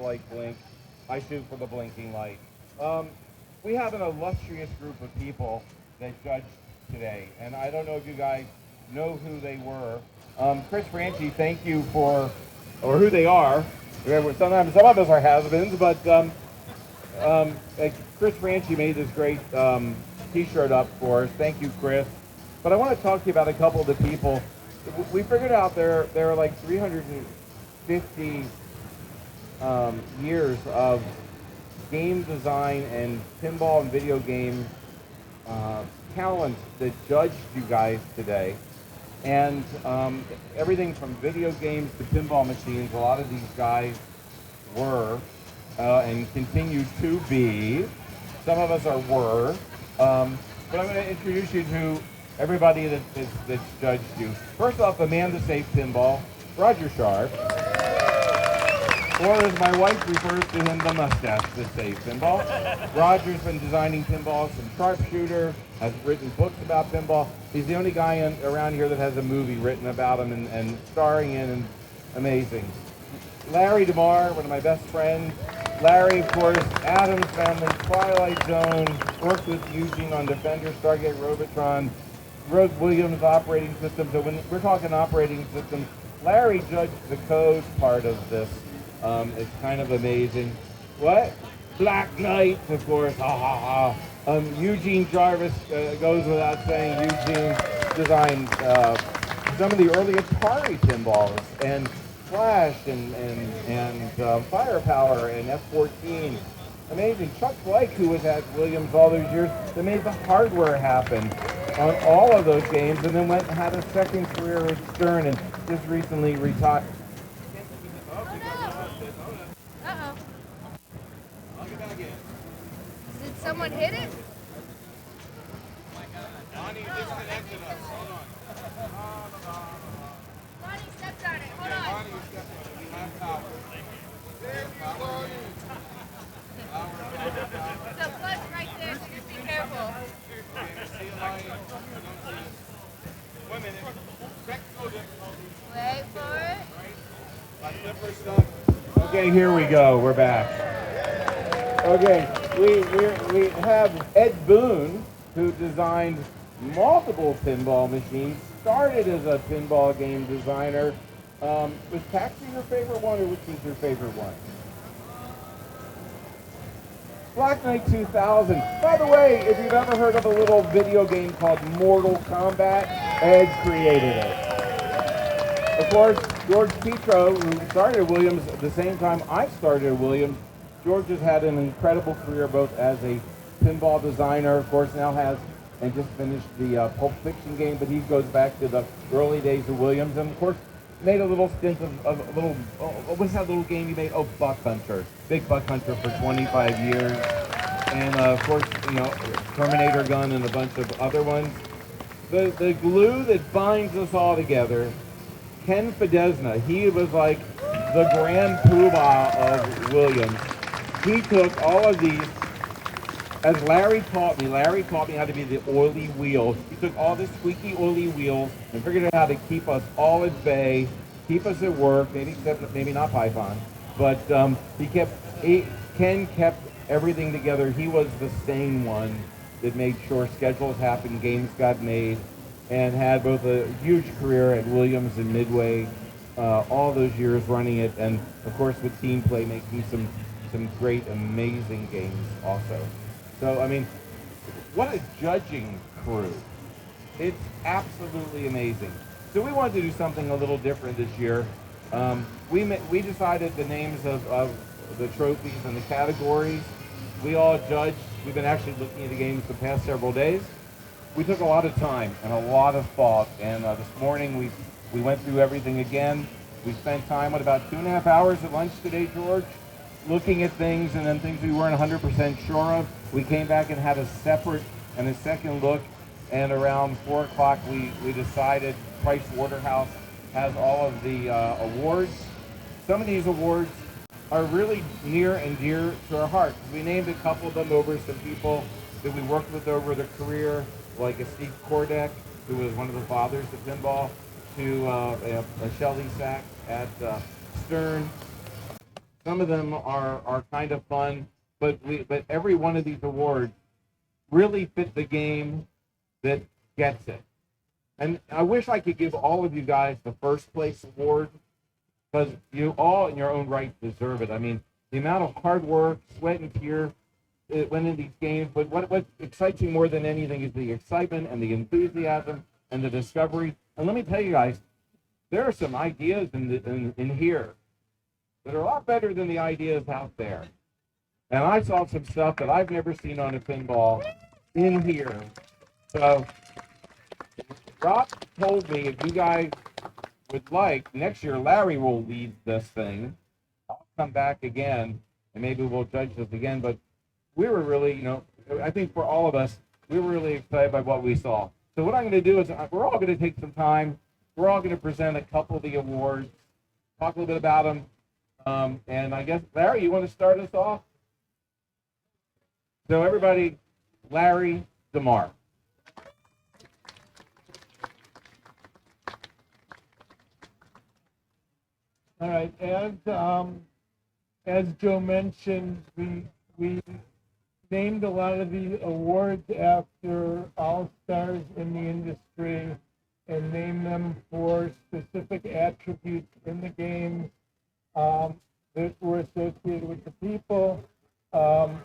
light blink. I shoot for the blinking light. We have an illustrious group of people that judged today, and I don't know if you guys know who they were. Chris Franchi, thank you for, or who they are. Sometimes some of us are has-beens, but Chris Franchi made this great T-shirt up for us. Thank you, Chris. But I want to talk to you about a couple of the people. We figured out there are like 350 years of game design and pinball and video game talents that judged you guys today. And everything from video games to pinball machines, a lot of these guys were and continue to be. Some of us are were. But I'm going to introduce you to everybody that's judged you. First off, the man that saved pinball, Roger Sharp. Or as my wife refers to him, the mustache that saved pinball. Roger's been designing pinballs from sharpshooter, has written books about pinball. He's the only guy around here that has a movie written about him and starring in, and amazing. Larry DeMar, one of my best friends. Larry, of course, Adam's Family, Twilight Zone, worked with Eugene on Defender, Stargate, Robotron, wrote Williams operating systems. So when we're talking operating systems, Larry judged the code part of this. It's kind of amazing. What? Black Knight, of course. Ha ha ha. Eugene Jarvis goes without saying. Eugene designed some of the early Atari pinballs and Flash and Firepower and F-14. Amazing. Chuck Blake, who was at Williams all those years, that made the hardware happen on all of those games, and then went and had a second career at Stern and just recently retired. Uh-oh. Did someone hit it? Bonnie disconnected us. Hold on. Bonnie stepped on it. Hold on. Bonnie stepped on it. We have power. The plug's right there, so just be careful. Wait a minute. Wait for it. My flipper stuff. Okay, here we go. We're back. Okay, we have Ed Boone, who designed multiple pinball machines, started as a pinball game designer. Was Taxi your favorite one, or which was your favorite one? Black Knight 2000. By the way, if you've ever heard of a little video game called Mortal Kombat, Ed created it. Of course, George Petro, who started at Williams at the same time I started at Williams. George has had an incredible career both as a pinball designer, of course, now has and just finished the Pulp Fiction game, but he goes back to the early days of Williams, and of course, made a little stint of a little, what was that little game you made? Oh, Buck Hunter. Big Buck Hunter for 25 years. And of course, you know, Terminator Gun and a bunch of other ones. The glue that binds us all together, Ken Fidesna, he was like the grand poobah of Williams. He took all of these, as Larry taught me how to be the oily wheel. He took all the squeaky oily wheels and figured out how to keep us all at bay, keep us at work, maybe not Python, but Ken kept everything together. He was the sane one that made sure schedules happened, games got made, and had both a huge career at Williams and Midway, all those years running it, and of course with Team Play making some great, amazing games also. So, I mean, what a judging crew. It's absolutely amazing. So we wanted to do something a little different this year. We decided the names of the trophies and the categories. We all judged. We've been actually looking at the games the past several days. We took a lot of time and a lot of thought, and this morning we went through everything again. We spent time, about 2.5 hours at lunch today, George, looking at things, and then things we weren't 100% sure of. We came back and had a separate and a second look, and around 4 o'clock we decided Price Waterhouse has all of the awards. Some of these awards are really near and dear to our hearts. We named a couple of them over some people that we worked with over their career, like a Steve Kordek, who was one of the fathers of pinball, to a Shelley Sack at Stern. Some of them are kind of fun, but every one of these awards really fit the game that gets it. And I wish I could give all of you guys the first place award, because you all in your own right deserve it. I mean, the amount of hard work, sweat, and tears it went into these games. But what excites me more than anything is the excitement and the enthusiasm and the discovery. And let me tell you guys, there are some ideas in here that are a lot better than the ideas out there. And I saw some stuff that I've never seen on a pinball in here. So Rob told me if you guys would like, next year Larry will lead this thing. I'll come back again and maybe we'll judge this again. But we were really, I think for all of us, we were really excited by what we saw. So what I'm going to do is we're all going to take some time. We're all going to present a couple of the awards, talk a little bit about them. And I guess, Larry, you want to start us off? So everybody, Larry DeMar. All right, as Joe mentioned, we named a lot of the awards after all-stars in the industry and named them for specific attributes in the game that were associated with the people.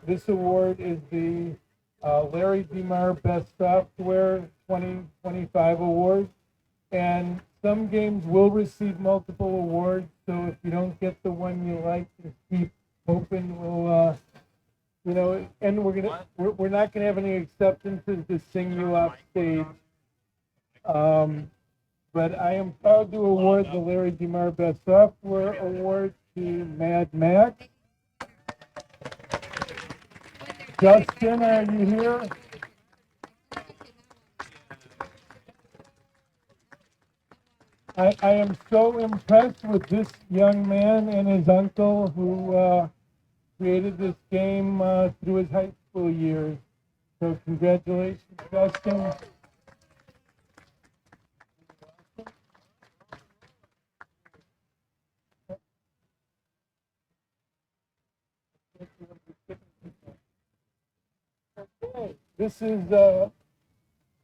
This award is the Larry DeMar Best Software 2025 Award, and some games will receive multiple awards, so if you don't get the one you like, just keep hoping we'll, and we're not gonna have any acceptances to sing you off stage. But I am proud to award the Larry DeMar Best Software Award to Mad Max. Justin, are you here? I am so impressed with this young man and his uncle who created this game through his high school years. So congratulations, Justin. Okay. This is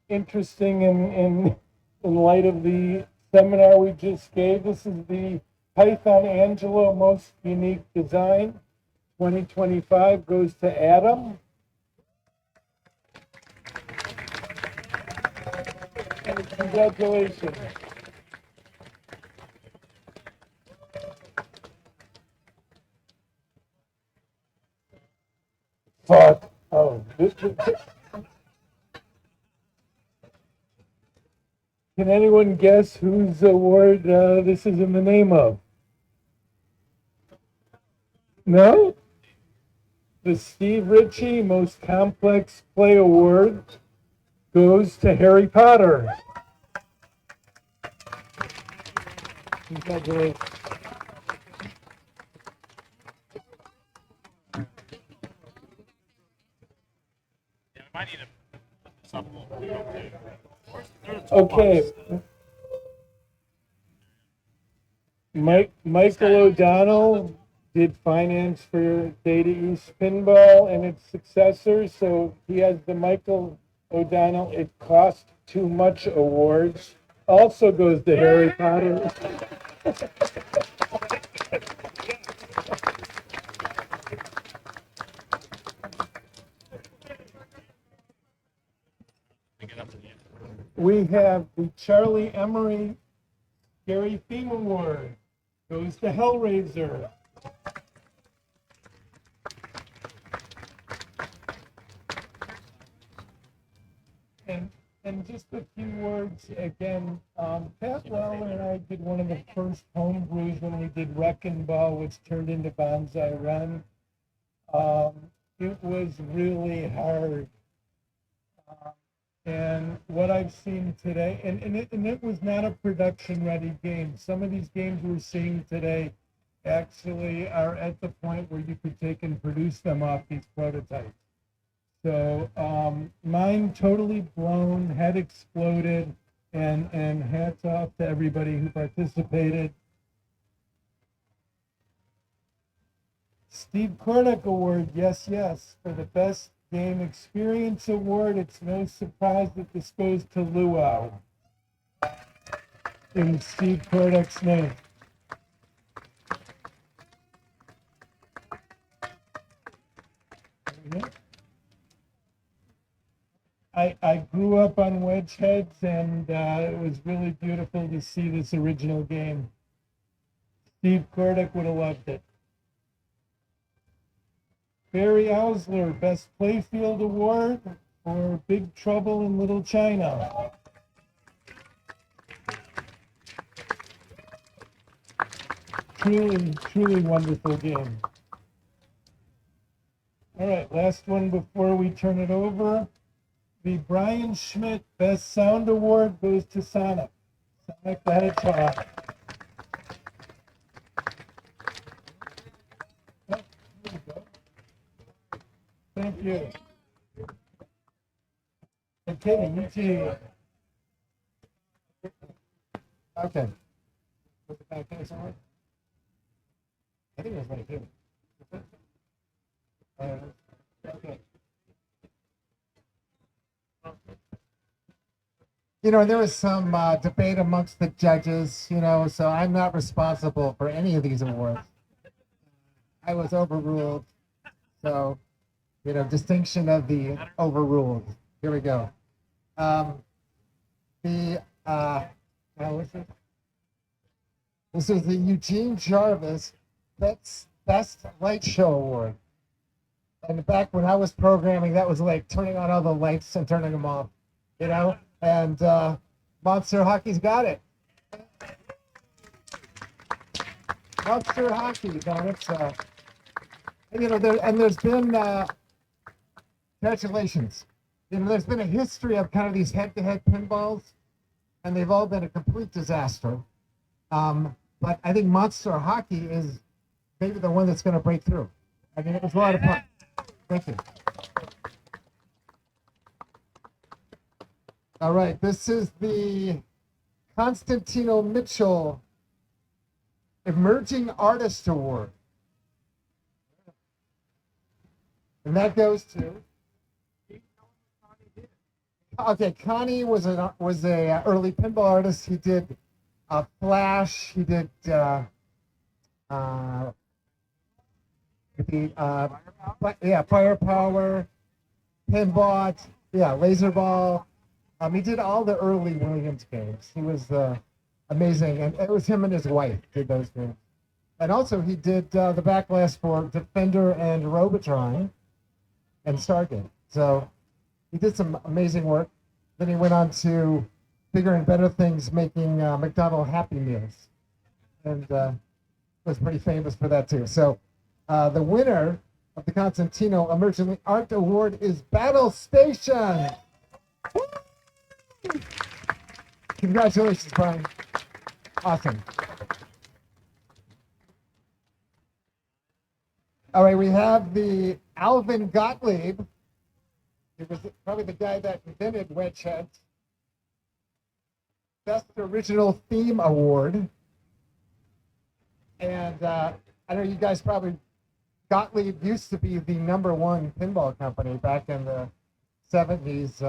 interesting in light of the seminar we just gave. This is the Python Angelo Most Unique Design 2025 goes to Adam. And congratulations. Fuck. Oh, can anyone guess whose award this is in the name of? No? The Steve Ritchie Most Complex Play Award goes to Harry Potter. Congratulations. Okay. Michael O'Donnell did finance for Data East Pinball and its successors, so he has the Michael O'Donnell It Cost Too Much Awards. Also goes to Harry Potter. We have the Charlie Emery Scary Theme Award. Goes to Hellraiser. And just a few words again. Pat Lawler and I did one of the first homebrews when we did Wrecking Ball, which turned into Bonsai Run. It was really hard. And what I've seen today, and it was not a production-ready game. Some of these games we're seeing today actually are at the point where you could take and produce them off these prototypes. So mind totally blown, head exploded, and hats off to everybody who participated. Steve Kornick Award, yes, yes, for the Best Game Experience Award. It's no surprise that this goes to Luau in Steve Kornick's name. I grew up on wedge heads, and it was really beautiful to see this original game. Steve Kornick would have loved it. Barry Ausler, Best Playfield Award for Big Trouble in Little China. Truly, truly wonderful game. All right, last one before we turn it over. The Brian Schmidt Best Sound Award goes to Sonic. Sonic the Hedgehog. Oh, here we go. Thank you. Okay, you too. Okay. Put the back there somewhere. I think it was right here. Okay. There was some debate amongst the judges, so I'm not responsible for any of these awards. I was overruled. So, distinction of the overruled. Here we go. What's this? This is the Eugene Jarvis Best Light Show Award. And back when I was programming, that was like turning on all the lights and turning them off, and Monster Hockey's got it. Monster Hockey, there's been, congratulations. There's been a history of kind of these head-to-head pinballs, and they've all been a complete disaster. But I think Monster Hockey is maybe the one that's going to break through. It was a lot of fun. Thank you. All right, this is the Constantino Mitchell Emerging Artist Award. And that goes to... Okay, Connie was a early pinball artist. He did Flash. He did Firepower, Pinbot, Laserball. He did all the early Williams games. He was amazing, and it was him and his wife did those games. And also he did the backlash for Defender and Robotron and Stargate. So he did some amazing work. Then he went on to bigger and better things, making McDonald's Happy Meals, and was pretty famous for that too. So the winner of the Constantino Emerging Art Award is Battle Station. Woo! Congratulations, Brian. Awesome. All right, we have the Alvin Gottlieb. He was probably the guy that invented wedge heads. Best Original Theme Award. And I know you guys probably, Gottlieb used to be the #1 pinball company back in the 70s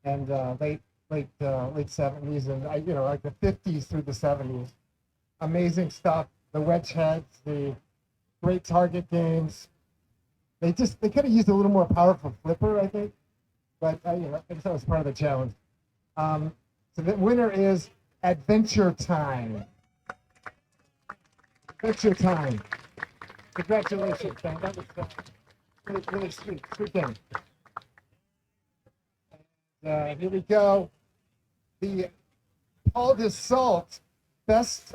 and late 70s and like the 50s through the 70s. Amazing stuff. The wedge heads, the great target games. They could have used a little more powerful flipper, I think, but I guess that was part of the challenge. So the winner is Adventure Time. Adventure Time. Congratulations, man. That was really, really sweet game. Here we go. The Paul Dassault Best.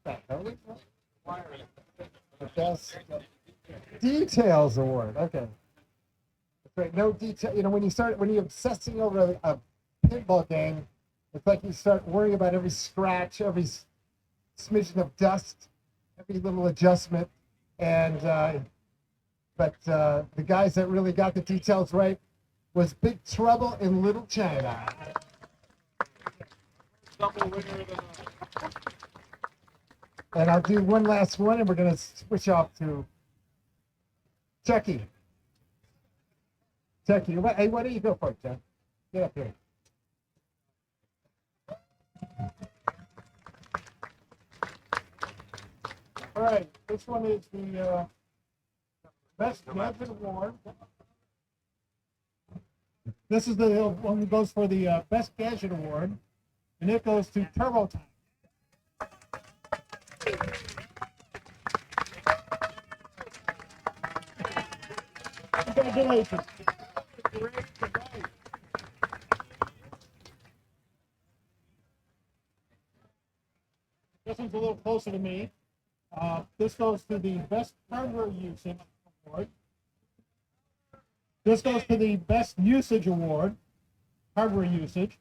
The Best Details Award. Okay. That's right. No detail. When you're obsessing over a pinball game, it's like you start worrying about every scratch, every smidgen of dust, every little adjustment. And but the guys that really got the details right was Big Trouble in Little China. Double winner of the And I'll do one last one, and we're going to switch off to Chucky. Chucky, hey, why don't you go for it, Chuck? Get up here. All right, this one is the Best Gadget Award. This is the one that goes for the Best Gadget Award, and it goes to Turbo Time. Congratulations. This one's a little closer to me. This goes to the Best Hardware Usage Award. This goes to the Best Usage Award, hardware usage,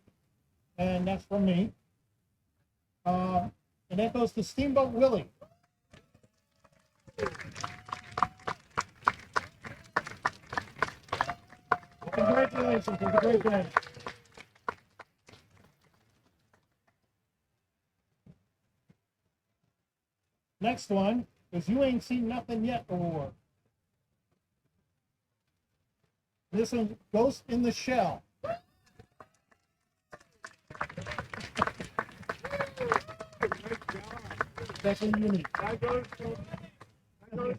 and that's from me. And that goes to Steamboat Willie. Congratulations, it's a great day. Next one is You Ain't Seen Nothing Yet Award. This one, Ghost in the Shell. That's what you need. That goes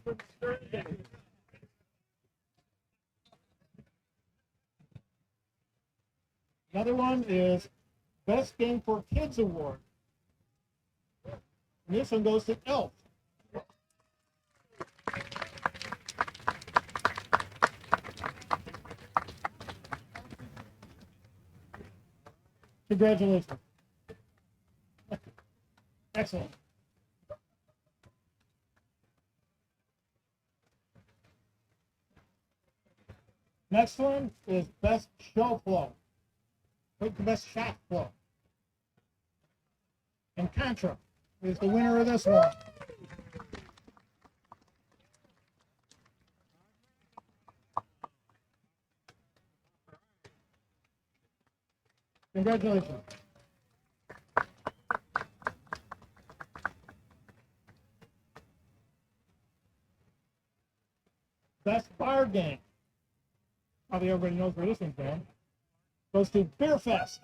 for Trident. Another one is Best Game for Kids Award. And this one goes to Elf. Congratulations. Excellent. Next one is Best Show Flow. Pick the best shot flow. And Contra is the winner of this one. Congratulations. Best bar game. Probably everybody knows where this one's going. Goes to Beer Fest.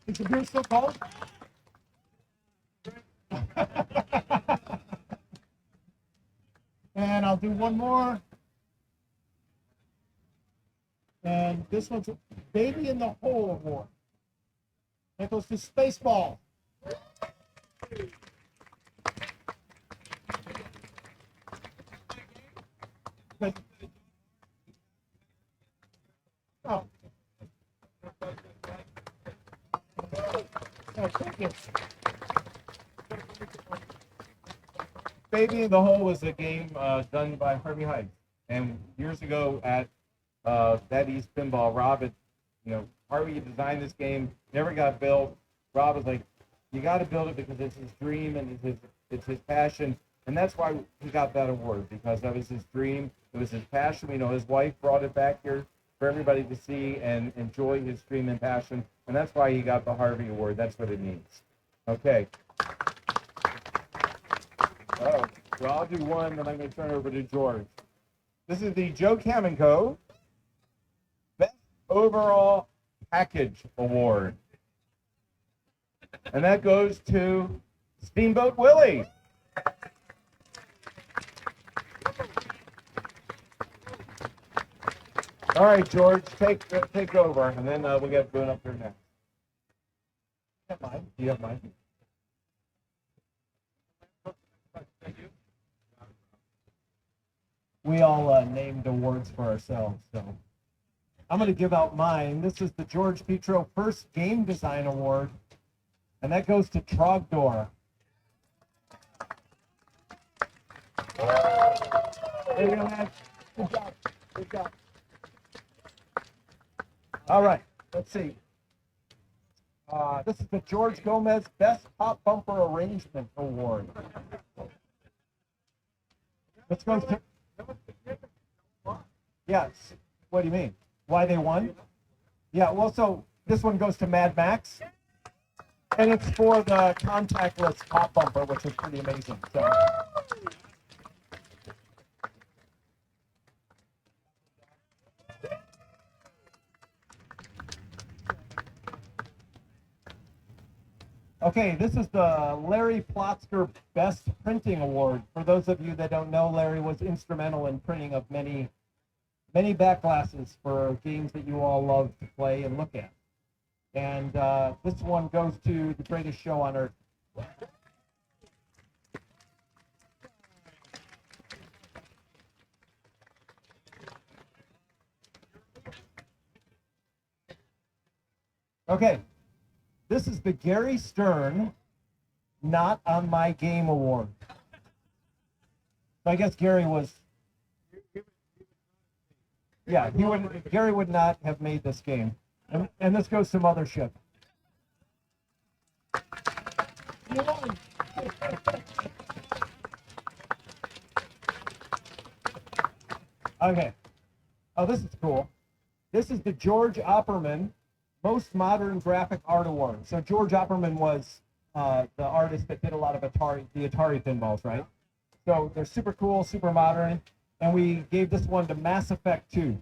Is the beer still cold? And I'll do one more. And this one's Baby in the Hole Award. That goes to Spaceball. But, oh. Oh, thank you. Baby in the Hole was a game done by Harvey Hyde. And years ago at that East Pinball, Rob had, Harvey designed this game, never got built. Rob was like, you got to build it because it's his dream and it's his passion. And that's why he got that award, because that was his dream. It was his passion. His wife brought it back here for everybody to see and enjoy his dream and passion. And that's why he got the Harvey Award. That's what it means. Okay. Oh, so I'll do one, then I'm going to turn it over to George. This is the Joe Kaminkow Best Overall Package Award. And that goes to Steamboat Willie. All right, George, take over, and then we'll get Boone up here next. You have mine. You have mine. We all named awards for ourselves, so I'm going to give out mine. This is the George Petro First Game Design Award, and that goes to Trogdor. There you go, man. Good job. Good job. All right, let's see. This is the George Gomez Best Pop Bumper Arrangement Award. Let's go to... Yes. What do you mean? Why they won? Yeah, well, so this one goes to Mad Max. And it's for the contactless pop bumper, which is pretty amazing. So. Okay, this is the Larry Plotzker Best Printing Award. For those of you that don't know, Larry was instrumental in printing of many back glasses for games that you all love to play and look at. And this one goes to the greatest show on earth. Okay, this is the Gary Stern Not on My Game Award. So I guess Gary was, yeah, Gary would not have made this game. And this goes to Mothership. Okay. Oh, this is cool. This is the George Opperman Most Modern Graphic Art Award. So George Opperman was the artist that did a lot of the Atari pinballs, right? So they're super cool, super modern, and we gave this one to Mass Effect 2.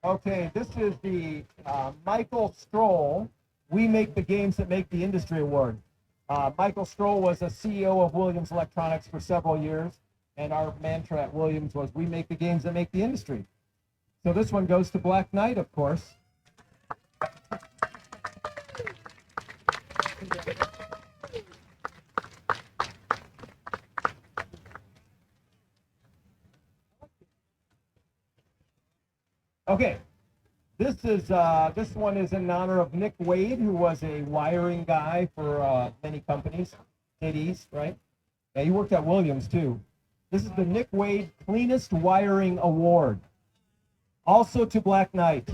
Okay, this is the Michael Stroll We Make the Games That Make the Industry Award. Michael Stroll was a CEO of Williams Electronics for several years, and our mantra at Williams was, we make the games that make the industry. So this one goes to Black Knight, of course. Okay, this one is in honor of Nick Wade, who was a wiring guy for many companies, East, right? Yeah, he worked at Williams too. This is the Nick Wade Cleanest Wiring Award, also to Black Knight.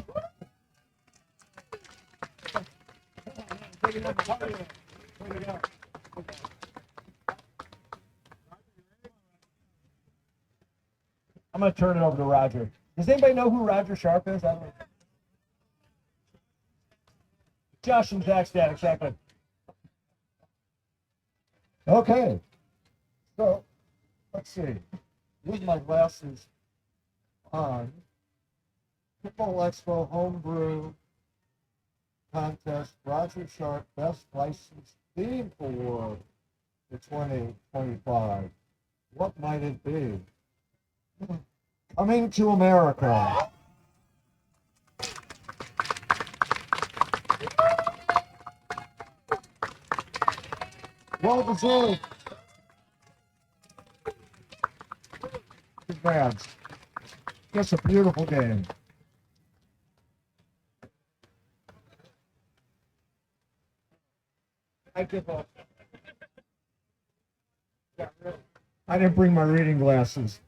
I'm going to turn it over to Roger. Does anybody know who Roger Sharp is? I don't know. Josh and Zach's dad, exactly. Okay, so let's see. With my glasses on, Pinball Expo Homebrew Contest Roger Sharp Best Licensed Theme Award for 2025. What might it be? Coming to America. Well deserved. Congrats. Just a beautiful game. I give up. I didn't bring my reading glasses.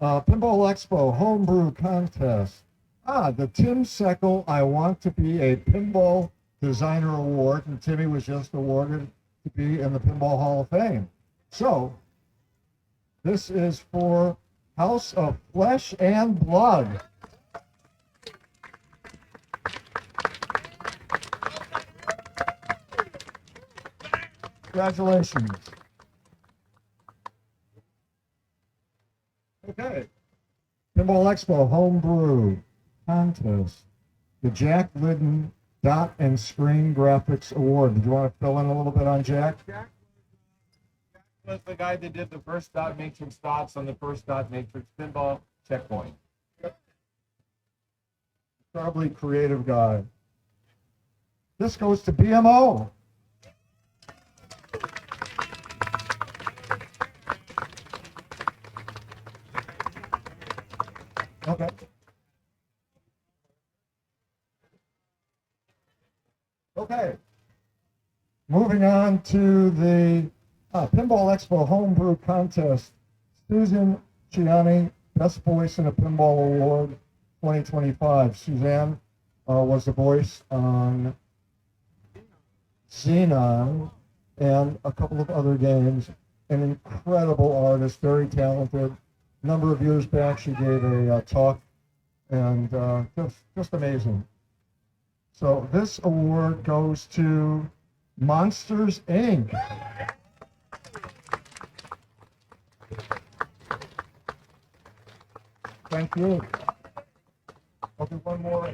Pinball Expo Homebrew Contest. The Tim Seckel I Want to Be a Pinball Designer Award, and Timmy was just awarded to be in the Pinball Hall of Fame. So, this is for House of Flesh and Blood. Congratulations. Okay. Pinball Expo Homebrew Contest. The Jack Liddon Dot and Screen Graphics Award. Did you want to fill in a little bit on Jack? Jack was the guy that did the first dot matrix dots on the first dot matrix pinball checkpoint. Probably creative guy. This goes to BMO. Okay. Okay. Moving on to the Pinball Expo Homebrew Contest. Susan Ciani, Best Voice in a Pinball Award 2025. Suzanne was the voice on Xenon, and a couple of other games. An incredible artist, very talented. A number of years back, she gave a talk, and just amazing. So this award goes to Monsters, Inc. Thank you. I'll do one more.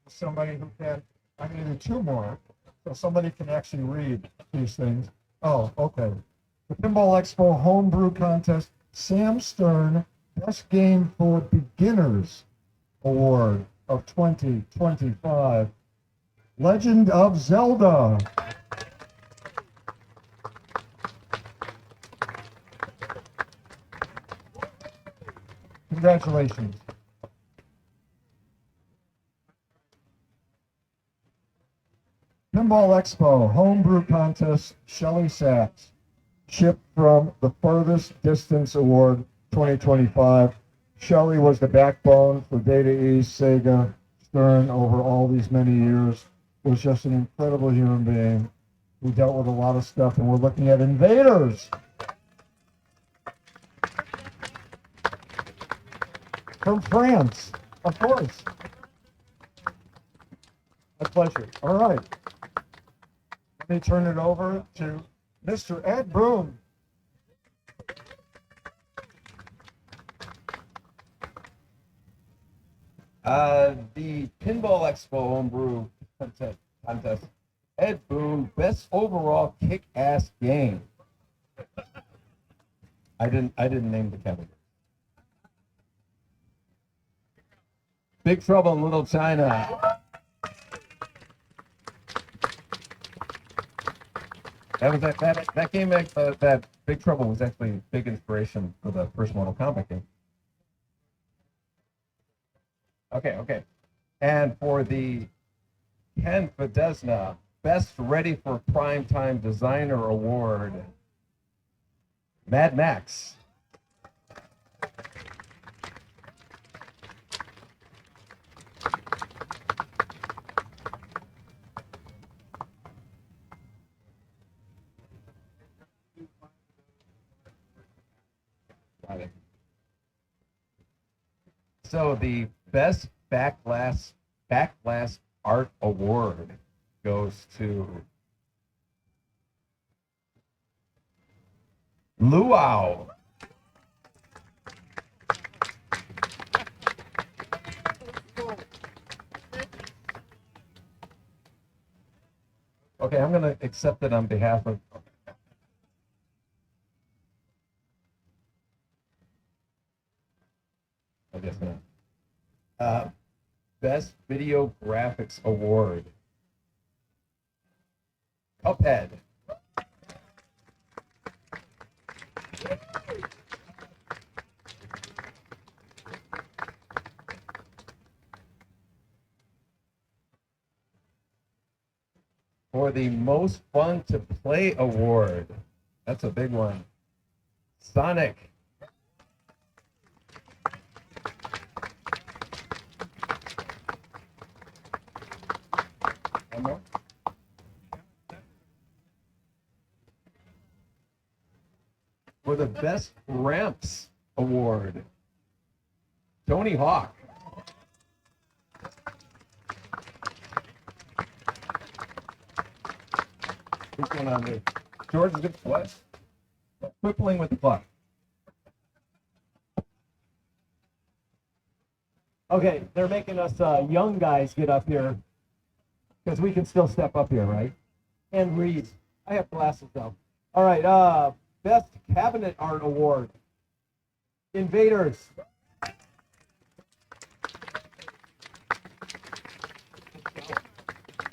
Somebody who can, I'm going to do two more, so somebody can actually read these things. Oh, okay. The Pinball Expo Homebrew Contest, Sam Stern Best Game for Beginners Award of 2025. Legend of Zelda. Congratulations. Pinball Expo Homebrew Contest, Shelley Sachs. Shipped from the Furthest Distance Award 2025. Shelley was the backbone for Data East, Sega, Stern over all these many years. Was just an incredible human being who dealt with a lot of stuff, and we're looking at Invaders. From France, of course. My pleasure. All right. Let me turn it over to Mr. Ed Boone. The Pinball Expo Homebrew contest. Ed Boone, best overall kick-ass game. I didn't name the category. Big Trouble in Little China. That game, that Big Trouble was actually a big inspiration for the first Mortal Kombat game. Okay. And for the Ken Fidesna Best Ready for Primetime Designer Award, Mad Max. Got it. So the Best Backlash Art Award goes to Luau. Okay, I'm going to accept it on behalf of. I guess not. Best Video Graphics Award, Cuphead. For the Most Fun to Play Award, that's a big one, Sonic. One more. For the Best Ramps Award, Tony Hawk. Who's going on there? George is good. What? Quibbling with the clock. Okay, they're making us young guys get up here because we can still step up here, right? And read. I have glasses though. All right, Best Cabinet Art Award, Invaders.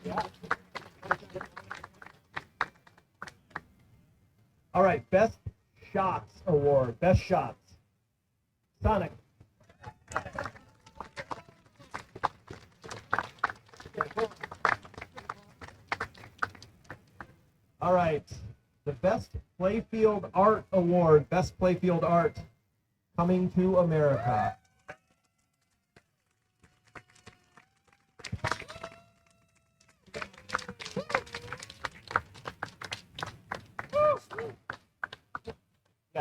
Yeah. All right, Best Shots Award, Best Shots, Sonic. All right, the Best Playfield Art Award, Best Playfield Art, Coming to America.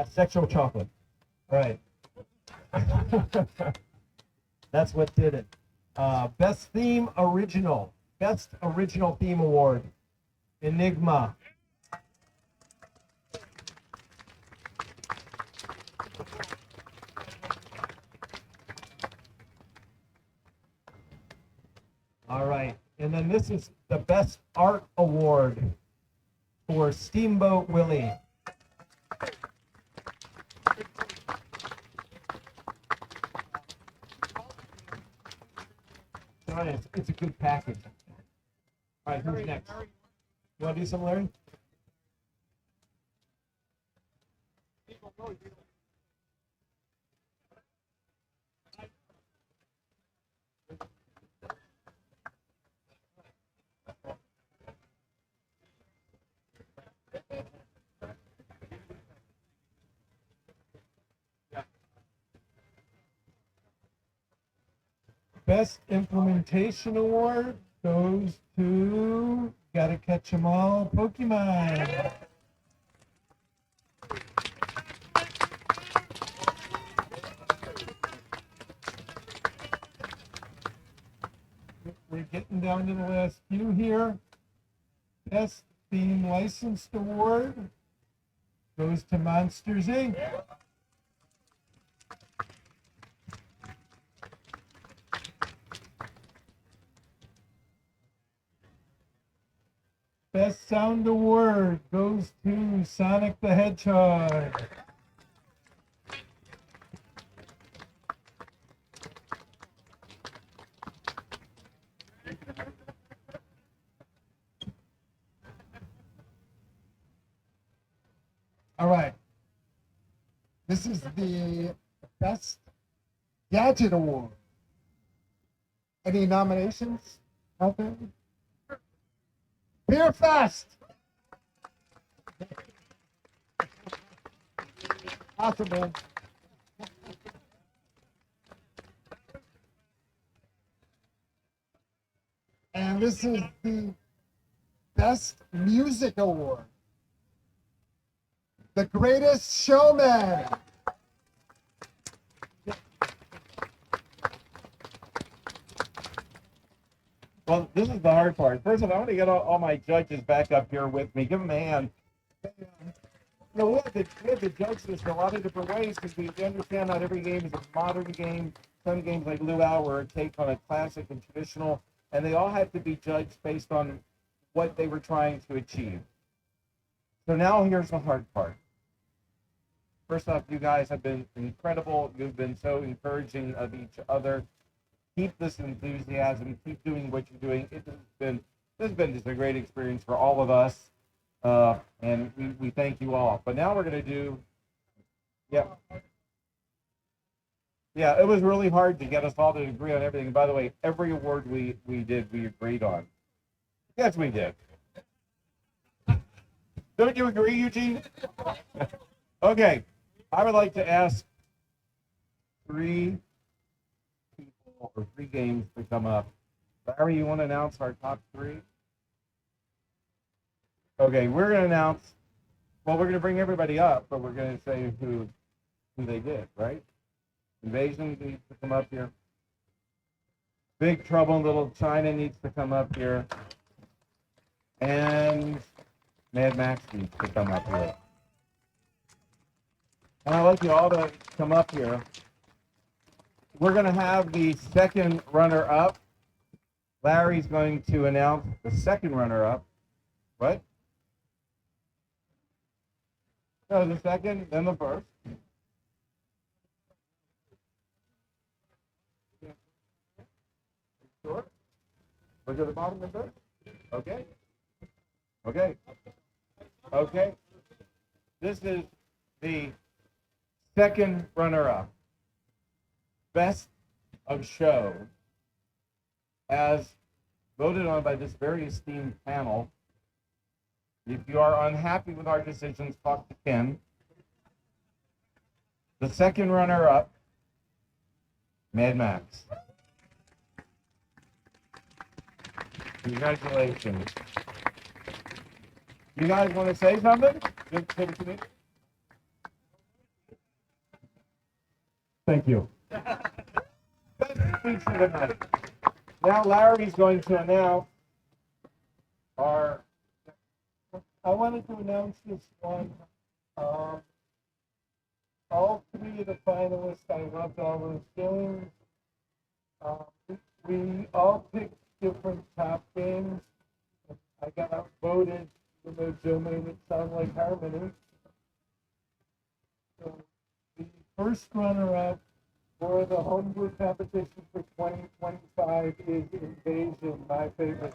Yeah, sexual chocolate. Right. That's what did it. Best theme original. Best original theme award. Enigma. All right. And then this is the best art award for Steamboat Willie. It's a good package. All right, who's next? You want to do some, Larry? Best Implementation Award goes to Gotta Catch 'Em All Pokemon. We're getting down to the last few here. Best Theme Licensed Award goes to Monsters Inc. Best Sound Award goes to Sonic the Hedgehog. All right. This is the Best Gadget Award. Any nominations out there? Beer Fest. Possible. And this is the Best Music Award. The Greatest Showman. Well, this is the hard part. First of all, I want to get all my judges back up here with me. Give them a hand. You know, we have to judge this in a lot of different ways because we understand not every game is a modern game. Some games like Luau were a take on a classic and traditional, and they all had to be judged based on what they were trying to achieve. So now here's the hard part. First off, you guys have been incredible. You've been so encouraging of each other. Keep this enthusiasm. Keep doing what you're doing. This has been just a great experience for all of us, and we thank you all. But now we're going to do, yeah, it was really hard to get us all to agree on everything. By the way, every award we did, we agreed on. Yes, we did. Don't you agree, Eugene? Okay, I would like to ask three people or three games to come up. Larry, you want to announce our top three? Okay, we're going to announce, well, we're going to bring everybody up, but we're going to say who they did, right? Invasion needs to come up here. Big Trouble in Little China needs to come up here. And Mad Max needs to come up here. And I'd like you all to come up here. We're going to have the second runner-up. Larry's going to announce the second runner-up. What? No, the second, then the first. Sure. Look at the bottom of it. Okay. Okay. Okay. This is the second runner-up. Best of show, as voted on by this very esteemed panel. If you are unhappy with our decisions, talk to Ken. The second runner-up, Mad Max. Congratulations. You guys want to say something? Thank you. Best speech of the night. Now Larry's going to announce our. I wanted to announce this one. All three of the finalists, I loved all those games. We all picked different top games. I got outvoted, even though Joe made it sound like harmony. So the first runner-up for the homebrew competition for 2025 is Invasion, my favorite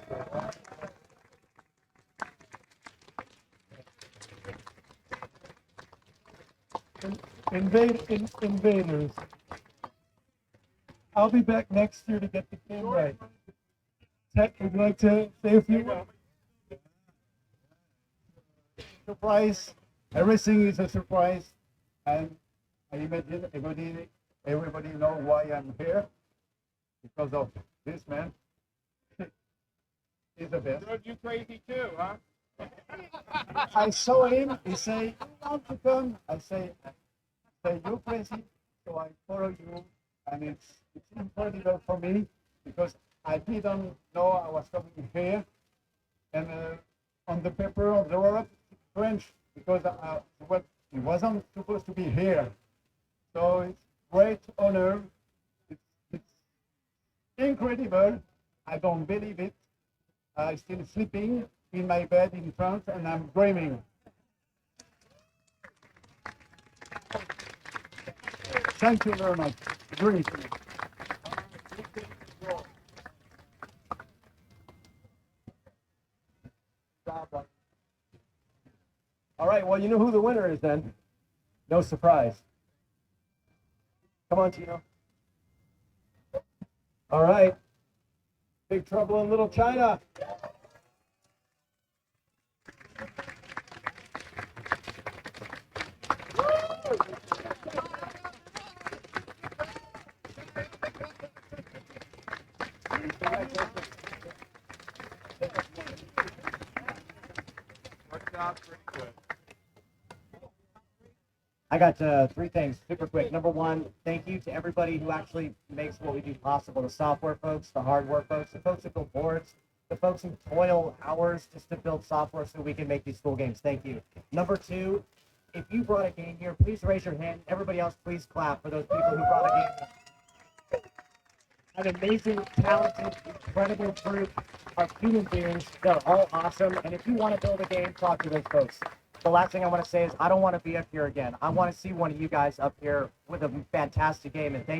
game. Invaders. I'll be back next year to get the game right. Ted, would you like to say a few words? Surprise. Everything is a surprise. And I imagine everybody know why I'm here. Because of this man. He's the best. You crazy too, huh? I saw him. He say, "You want to come?" I say, "You're crazy." So I follow you, and it's incredible for me because I didn't know I was coming here, and on the paper of the road, French because it wasn't supposed to be here. So it's great honor. It's incredible. I don't believe it. I'm still sleeping in my bed in France, and I'm dreaming. Thank you very much. Great. All right, well, you know who the winner is then. No surprise. Come on, Tino. All right. Big Trouble in Little China. I got three things super quick. Number one, thank you to everybody who actually makes what we do possible. The software folks, the hardware folks, the folks that build boards, the folks who toil hours just to build software so we can make these cool games. Thank you. Number two, if you brought a game here, please raise your hand. Everybody else, please clap for those people who brought a game here. An amazing, talented, incredible group of human beings. They're all awesome. And if you want to build a game, talk to those folks. The last thing I want to say is I don't want to be up here again. I want to see one of you guys up here with a fantastic game. And thank